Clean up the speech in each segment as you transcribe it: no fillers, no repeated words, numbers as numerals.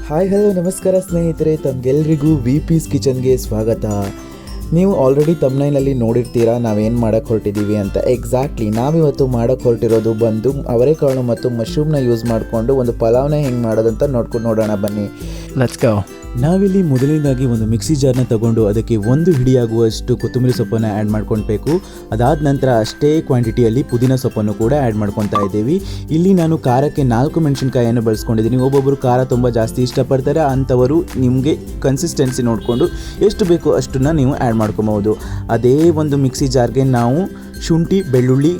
Hi hello ನಮಸ್ಕಾರ ಸ್ನೇಹಿತರೆ, ತಮಗೆಲ್ರಿಗೂ VP's ಕಿಚನ್ಗೆ ಸ್ವಾಗತ. ನೀವು ಆಲ್ರೆಡಿ ತಮ್ನೈನಲ್ಲಿ ನೋಡಿರ್ತೀರಾ ನಾವೇನು ಮಾಡೋಕ್ಕೆ ಹೊರಟಿದ್ದೀವಿ ಅಂತ. ಎಕ್ಸಾಕ್ಟ್ಲಿ ನಾವಿವತ್ತು ಮಾಡೋಕ್ಕೆ ಹೊರಟಿರೋದು ಬಂದು ಅವರೆಕಾಳು ಮತ್ತು ಮಶ್ರೂಮ್ನ ಯೂಸ್ ಮಾಡಿಕೊಂಡು ಒಂದು ಪಲಾವ್ನ ಹೆಂಗೆ ಮಾಡೋದಂತ ನೋಡೋಣ ಬನ್ನಿ. Let's go. ನಾವಿಲ್ಲಿ ಮೊದಲನೇದಾಗಿ ಒಂದು ಮಿಕ್ಸಿ ಜಾರ್ನ ತಗೊಂಡು ಅದಕ್ಕೆ ಒಂದು ಹಿಡಿಯಾಗುವಷ್ಟು ಕೊತ್ತಂಬರಿ ಸೊಪ್ಪನ್ನು ಆ್ಯಡ್ ಮಾಡ್ಕೊಳ್ಬೇಕು. ಅದಾದ ನಂತರ ಅಷ್ಟೇ ಕ್ವಾಂಟಿಟಿಯಲ್ಲಿ ಪುದೀನ ಸೊಪ್ಪನ್ನು ಕೂಡ ಆ್ಯಡ್ ಮಾಡ್ಕೊತಾ ಇದ್ದೀವಿ. ಇಲ್ಲಿ ನಾನು ಖಾರಕ್ಕೆ 4 ಮೆಣಸಿನ್ಕಾಯಿಯನ್ನು ಬಳಸ್ಕೊಂಡಿದ್ದೀನಿ. ಒಬ್ಬೊಬ್ಬರು ಖಾರ ತುಂಬ ಜಾಸ್ತಿ ಇಷ್ಟಪಡ್ತಾರೆ, ಅಂಥವರು ನಿಮಗೆ ಕನ್ಸಿಸ್ಟೆನ್ಸಿ ನೋಡಿಕೊಂಡು ಎಷ್ಟು ಬೇಕು ಅಷ್ಟನ್ನು ನೀವು ಆ್ಯಡ್ ಮಾಡ್ಕೊಬೋದು. ಅದೇ ಒಂದು ಮಿಕ್ಸಿ ಜಾರ್ಗೆ ನಾವು ಶುಂಠಿ, ಬೆಳ್ಳುಳ್ಳಿ,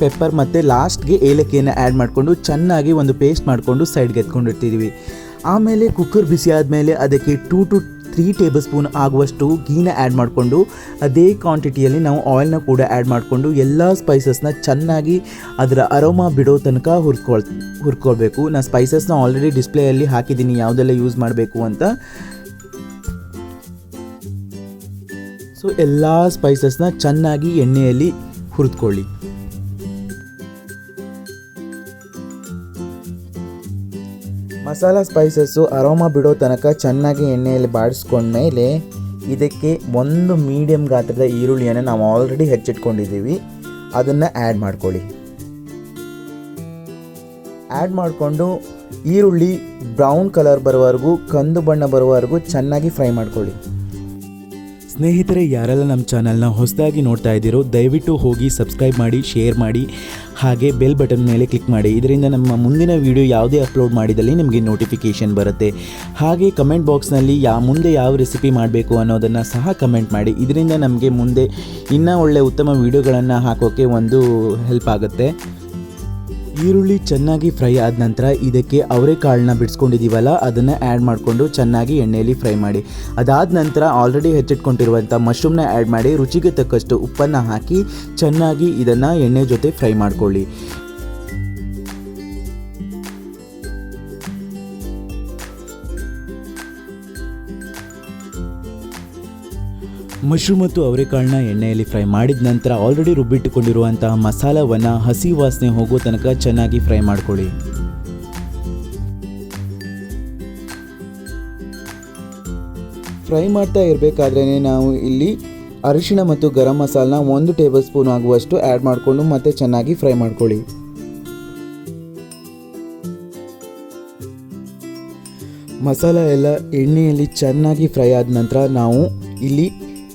ಪೆಪ್ಪರ್ ಮತ್ತು ಲಾಸ್ಟ್ಗೆ ಏಲಕ್ಕಿಯನ್ನು ಆ್ಯಡ್ ಮಾಡಿಕೊಂಡು ಚೆನ್ನಾಗಿ ಒಂದು ಪೇಸ್ಟ್ ಮಾಡಿಕೊಂಡು ಸೈಡ್ಗೆ ಎತ್ಕೊಂಡಿರ್ತಿದ್ದೀವಿ. ಆಮೇಲೆ ಕುಕ್ಕರ್ ಬಿಸಿ ಆದಮೇಲೆ ಅದಕ್ಕೆ 2 to 3 ಟೇಬಲ್ ಸ್ಪೂನ್ ಆಗುವಷ್ಟು ಗೀನ ಆ್ಯಡ್ ಮಾಡಿಕೊಂಡು ಅದೇ ಕ್ವಾಂಟಿಟಿಯಲ್ಲಿ ನಾವು ಆಯಿಲ್ನ ಕೂಡ ಆ್ಯಡ್ ಮಾಡಿಕೊಂಡು ಎಲ್ಲ ಸ್ಪೈಸಸ್ನ ಚೆನ್ನಾಗಿ ಅದರ ಅರೋಮಾ ಬಿಡೋ ತನಕ ಹುರ್ಕೊಳ್ಬೇಕು. ನಾನು ಸ್ಪೈಸಸ್ನ ಆಲ್ರೆಡಿ ಡಿಸ್ಪ್ಲೇಯಲ್ಲಿ ಹಾಕಿದ್ದೀನಿ ಯಾವುದೆಲ್ಲ ಯೂಸ್ ಮಾಡಬೇಕು ಅಂತ. ಸೊ ಎಲ್ಲ ಸ್ಪೈಸಸ್ನ ಚೆನ್ನಾಗಿ ಎಣ್ಣೆಯಲ್ಲಿ ಹುರಿದುಕೊಳ್ಳಿ. ಮಸಾಲ ಸ್ಪೈಸಸ್ಸು ಅರೋಮಾ ಬಿಡೋ ತನಕ ಚೆನ್ನಾಗಿ ಎಣ್ಣೆಯಲ್ಲಿ ಬಾಡಿಸ್ಕೊಂಡ್ಮೇಲೆ ಇದಕ್ಕೆ ಒಂದು ಮೀಡಿಯಮ್ ಗಾತ್ರದ ಈರುಳ್ಳಿಯನ್ನು ನಾವು ಆಲ್ರೆಡಿ ಹೆಚ್ಚಿಟ್ಕೊಂಡಿದ್ದೀವಿ, ಅದನ್ನು ಆ್ಯಡ್ ಮಾಡ್ಕೊಳ್ಳಿ. ಆ್ಯಡ್ ಮಾಡಿಕೊಂಡು ಈರುಳ್ಳಿ ಬ್ರೌನ್ ಕಲರ್ ಬರೋವರೆಗೂ, ಕಂದು ಬಣ್ಣ ಬರೋವರೆಗೂ ಚೆನ್ನಾಗಿ ಫ್ರೈ ಮಾಡ್ಕೊಳ್ಳಿ. ಸ್ನೇಹಿತರೆ, ಯಾರೆಲ್ಲ ನಮ್ಮ ಚಾನಲ್ನ ಹೊಸದಾಗಿ ನೋಡ್ತಾ ಇದ್ದೀರೋ ದಯವಿಟ್ಟು ಹೋಗಿ ಸಬ್ಸ್ಕ್ರೈಬ್ ಮಾಡಿ, ಶೇರ್ ಮಾಡಿ, ಹಾಗೆ ಬೆಲ್ ಬಟನ್ ಮೇಲೆ ಕ್ಲಿಕ್ ಮಾಡಿ. ಇದರಿಂದ ನಮ್ಮ ಮುಂದಿನ ವಿಡಿಯೋ ಯಾವುದೇ ಅಪ್ಲೋಡ್ ಮಾಡಿದಲ್ಲಿ ನಿಮಗೆ ನೋಟಿಫಿಕೇಷನ್ ಬರುತ್ತೆ. ಹಾಗೆ ಕಮೆಂಟ್ ಬಾಕ್ಸ್ನಲ್ಲಿ ಮುಂದೆ ಯಾವ ರೆಸಿಪಿ ಮಾಡಬೇಕು ಅನ್ನೋದನ್ನು ಸಹ ಕಮೆಂಟ್ ಮಾಡಿ. ಇದರಿಂದ ನಮಗೆ ಮುಂದೆ ಇನ್ನೂ ಒಳ್ಳೆ ಉತ್ತಮ ವಿಡಿಯೋಗಳನ್ನು ಹಾಕೋಕ್ಕೆ ಒಂದು ಹೆಲ್ಪ್ ಆಗುತ್ತೆ. ಈರುಳ್ಳಿ ಚೆನ್ನಾಗಿ ಫ್ರೈ ಆದ ನಂತರ ಇದಕ್ಕೆ ಅವರೆಕಾಳನ್ನ ಬಿಡಿಸ್ಕೊಂಡಿದ್ದೀವಲ್ಲ ಅದನ್ನು ಆ್ಯಡ್ ಮಾಡಿಕೊಂಡು ಚೆನ್ನಾಗಿ ಎಣ್ಣೆಯಲ್ಲಿ ಫ್ರೈ ಮಾಡಿ. ಅದಾದ ನಂತರ ಆಲ್ರೆಡಿ ಹೆಚ್ಚಿಟ್ಕೊಂಡಿರುವಂಥ ಮಶ್ರೂಮ್ನ ಆ್ಯಡ್ ಮಾಡಿ ರುಚಿಗೆ ತಕ್ಕಷ್ಟು ಉಪ್ಪನ್ನು ಹಾಕಿ ಚೆನ್ನಾಗಿ ಇದನ್ನು ಎಣ್ಣೆ ಜೊತೆ ಫ್ರೈ ಮಾಡಿಕೊಳ್ಳಿ. ಮಶ್ರೂಮ್ ಮತ್ತು ಅವರೆಕಾಳನ್ನ ಎಣ್ಣೆಯಲ್ಲಿ ಫ್ರೈ ಮಾಡಿದ ನಂತರ ಆಲ್ರೆಡಿ ರುಬ್ಬಿಟ್ಟುಕೊಂಡಿರುವಂತಹ ಮಸಾಲವನ್ನು ಹಸಿ ವಾಸನೆ ಹೋಗೋ ತನಕ ಚೆನ್ನಾಗಿ ಫ್ರೈ ಮಾಡ್ಕೊಳ್ಳಿ. ಫ್ರೈ ಮಾಡ್ತಾ ಇರಬೇಕಾದ್ರೇ ನಾವು ಇಲ್ಲಿ ಅರಿಶಿಣ ಮತ್ತು ಗರಂ ಮಸಾಲನ 1 ಟೇಬಲ್ ಸ್ಪೂನ್ ಆಗುವಷ್ಟು ಆ್ಯಡ್ ಮಾಡಿಕೊಂಡು ಮತ್ತೆ ಚೆನ್ನಾಗಿ ಫ್ರೈ ಮಾಡ್ಕೊಳ್ಳಿ. ಮಸಾಲ ಎಲ್ಲ ಎಣ್ಣೆಯಲ್ಲಿ ಚೆನ್ನಾಗಿ ಫ್ರೈ ಆದ ನಂತರ ನಾವು ಇಲ್ಲಿ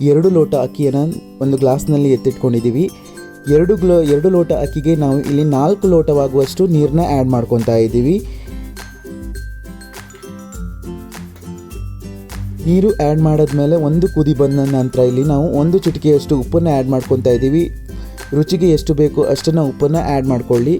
2 ಲೋಟ ಅಕ್ಕಿಯನ್ನು ಒಂದು ಗ್ಲಾಸ್ನಲ್ಲಿ ಎತ್ತಿಟ್ಕೊಂಡಿದ್ದೀವಿ. 2 ಲೋಟ ಅಕ್ಕಿಗೆ ನಾವು ಇಲ್ಲಿ 4 ಲೋಟವಾಗುವಷ್ಟು ನೀರನ್ನ ಆ್ಯಡ್ ಮಾಡ್ಕೊತಾ ಇದ್ದೀವಿ. ನೀರು ಆ್ಯಡ್ ಮಾಡಿದ್ಮೇಲೆ ಒಂದು ಕುದಿ ಬಂದ ನಂತರ ಇಲ್ಲಿ ನಾವು 1 ಚಿಟಿಕೆಯಷ್ಟು ಉಪ್ಪನ್ನು ಆ್ಯಡ್ ಮಾಡ್ಕೊತಾ ಇದ್ದೀವಿ. ರುಚಿಗೆ ಎಷ್ಟು ಬೇಕು ಅಷ್ಟನ್ನು ಉಪ್ಪನ್ನು ಆ್ಯಡ್ ಮಾಡ್ಕೊಳ್ಳಿ.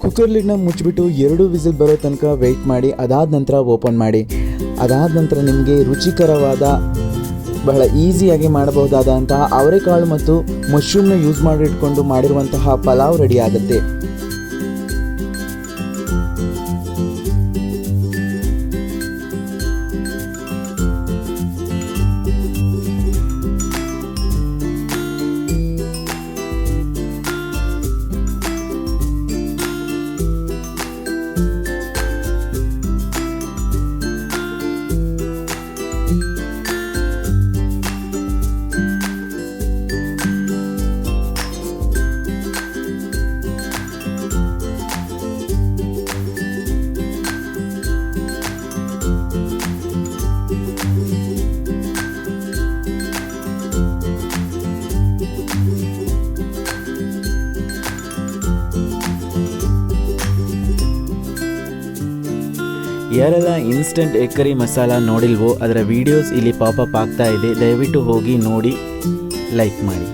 ಕುಕ್ಕರ್ ಲಿಡ್ನ ಮುಚ್ಚಿಬಿಟ್ಟು 2 ವಿಸಿಲ್ ಬರೋ ತನಕ ವೆಯ್ಟ್ ಮಾಡಿ. ಅದಾದ ನಂತರ ಓಪನ್ ಮಾಡಿ. ಅದಾದ ನಂತರ ನಿಮಗೆ ರುಚಿಕರವಾದ, ಬಹಳ ಈಸಿಯಾಗಿ ಮಾಡಬಹುದಾದಂತಹ ಅವರೆಕಾಳು ಮತ್ತು ಮಶ್ರೂಮ್ನ ಯೂಸ್ ಮಾಡಿಟ್ಕೊಂಡು ಮಾಡಿರುವಂತಹ ಪಲಾವ್ ರೆಡಿ ಆಗುತ್ತೆ. ಯಾರೆಲ್ಲ ಇನ್ಸ್ಟಂಟ್ ಎಗ್ ಕರಿ ಮಸಾಲ ನೋಡಿಲ್ವೋ ಅದರ ವಿಡಿಯೋಸ್ ಇಲ್ಲಿ ಪಾಪಪ್ ಆಗ್ತಾ ಇದೆ. ದಯವಿಟ್ಟು ಹೋಗಿ ನೋಡಿ, ಲೈಕ್ ಮಾಡಿ.